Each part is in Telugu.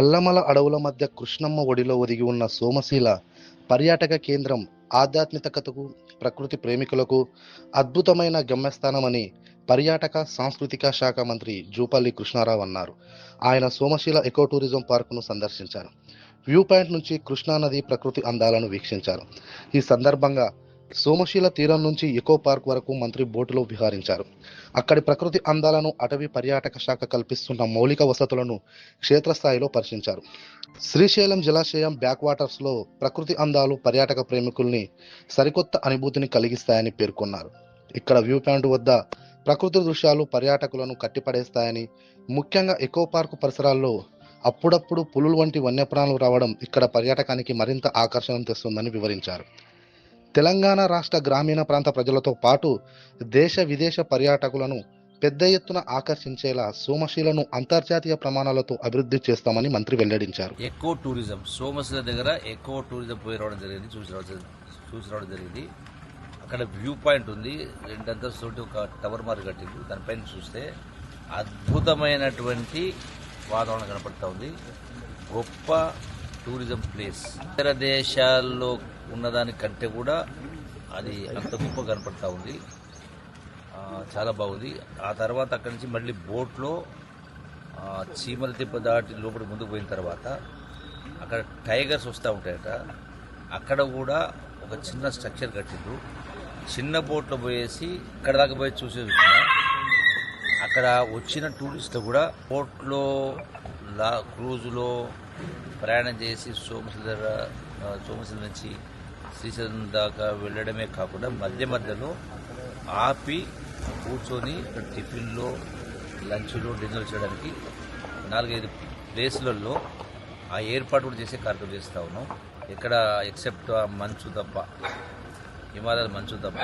నల్లమల అడవుల మధ్య కృష్ణమ్మ ఒడిలో ఒదిగి ఉన్న సోమశీల పర్యాటక కేంద్రం ఆధ్యాత్మికతకు, ప్రకృతి ప్రేమికులకు అద్భుతమైన గమ్యస్థానమని పర్యాటక సాంస్కృతిక శాఖ మంత్రి జూపల్లి కృష్ణారావు అన్నారు. ఆయన సోమశీల ఎకో టూరిజం పార్కును సందర్శించారు. వ్యూ పాయింట్ నుంచి కృష్ణానది ప్రకృతి అందాలను వీక్షించారు. ఈ సందర్భంగా సోమశీల తీరం నుంచి ఎకో పార్క్ వరకు మంత్రి బోటులో విహరించారు. అక్కడి ప్రకృతి అందాలను, అటవీ పర్యాటక శాఖ కల్పిస్తున్న మౌలిక వసతులను క్షేత్రస్థాయిలో పరిశీలించారు. శ్రీశైలం జలాశయం బ్యాక్ వాటర్స్లో ప్రకృతి అందాలు పర్యాటక ప్రేమికుల్ని సరికొత్త అనుభూతిని కలిగిస్తాయని పేర్కొన్నారు. ఇక్కడ వ్యూ పాయింట్ వద్ద ప్రకృతి దృశ్యాలు పర్యాటకులను కట్టిపడేస్తాయని, ముఖ్యంగా ఎకో పార్క్ పరిసరాల్లో అప్పుడప్పుడు పులులు వంటి వన్యప్రాణులు రావడం ఇక్కడ పర్యాటకానికి మరింత ఆకర్షణ తెస్తుందని వివరించారు. తెలంగాణ రాష్ట్ర గ్రామీణ ప్రాంత ప్రజలతో పాటు దేశ విదేశ పర్యాటకులను పెద్ద ఎత్తున ఆకర్షించేలా సోమశీలను అంతర్జాతీయ ప్రమాణాలతో అభివృద్ధి చేస్తామని మంత్రి వెల్లడించారు. ఎకో టూరిజం సోమశీల దగ్గర ఎకో టూరిజం పోయి రావడం జరిగింది, చూసి రావడం జరిగింది. అక్కడ వ్యూ పాయింట్ ఉంది, 2 అంతస్తులతో ఒక టవర్ మారి కట్టింది. దానిపైన చూస్తే అద్భుతమైనటువంటి వాతావరణం కనపడుతూ ఉంది. గొప్ప టూరిజం ప్లేస్. ఇతర దేశాల్లో ఉన్నదానికంటే కూడా అది అంత గొప్ప కనపడతా ఉంది. చాలా బాగుంది. ఆ తర్వాత అక్కడి నుంచి మళ్ళీ బోట్లో చీమల తిప్ప దాటి లోపలి ముందుకు పోయిన తర్వాత అక్కడ టైగర్స్ వస్తూ ఉంటాయట. అక్కడ కూడా ఒక చిన్న స్ట్రక్చర్ కట్టిండ్రు. చిన్న బోట్లో పోయేసి ఇక్కడ దాకా పోయి చూసేది. అక్కడ వచ్చిన టూరిస్టులు కూడా బోట్లో క్రూజులో ప్రయాణం చేసి సోమశీల నుంచి శ్రీశైలం దాకా వెళ్ళడమే కాకుండా మధ్య మధ్యలో ఆపి కూర్చొని టిఫిన్లో, లంచ్లో, డిన్నర్ చేయడానికి 4-5 ప్లేసులలో ఆ ఏర్పాటు కూడా చేసే కార్యక్రమం చేస్తూ ఉన్నాం. ఇక్కడ ఎక్సెప్ట్ మంచు తప్ప, హిమాలయాల మంచు తప్ప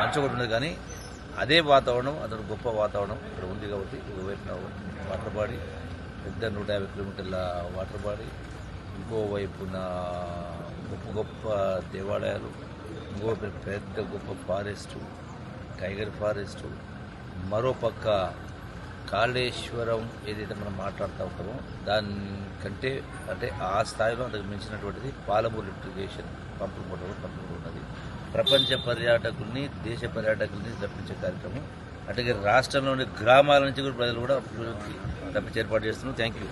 మంచు కూడా ఉండదు. కానీ అదే వాతావరణం, అతను గొప్ప వాతావరణం ఇక్కడ ఉంది. కాబట్టి ఒకవైపున వాటర్ బాడీ, పెద్ద 150 కిలోమీటర్ల వాటర్ బాడీ, ఇంకోవైపున గొప్ప గొప్ప దేవాలయాలు, ఇంకో పెద్ద గొప్ప ఫారెస్టు, టైగర్ ఫారెస్టు, మరోపక్క కాళేశ్వరం ఏదైతే మనం మాట్లాడుతూ ఉంటామో దానికంటే అంటే ఆ స్థాయిలో అంతకు మించినటువంటిది పాలమూరు లిఫ్టిగేషన్ పంపులు ఉన్నది. ప్రపంచ పర్యాటకుల్ని, దేశ పర్యాటకుల్ని రప్పించే కార్యక్రమం. అట్లాగే రాష్ట్రంలోని గ్రామాల నుంచి కూడా ప్రజలు కూడా రప్పించి ఏర్పాటు చేస్తున్నాం. Thank you.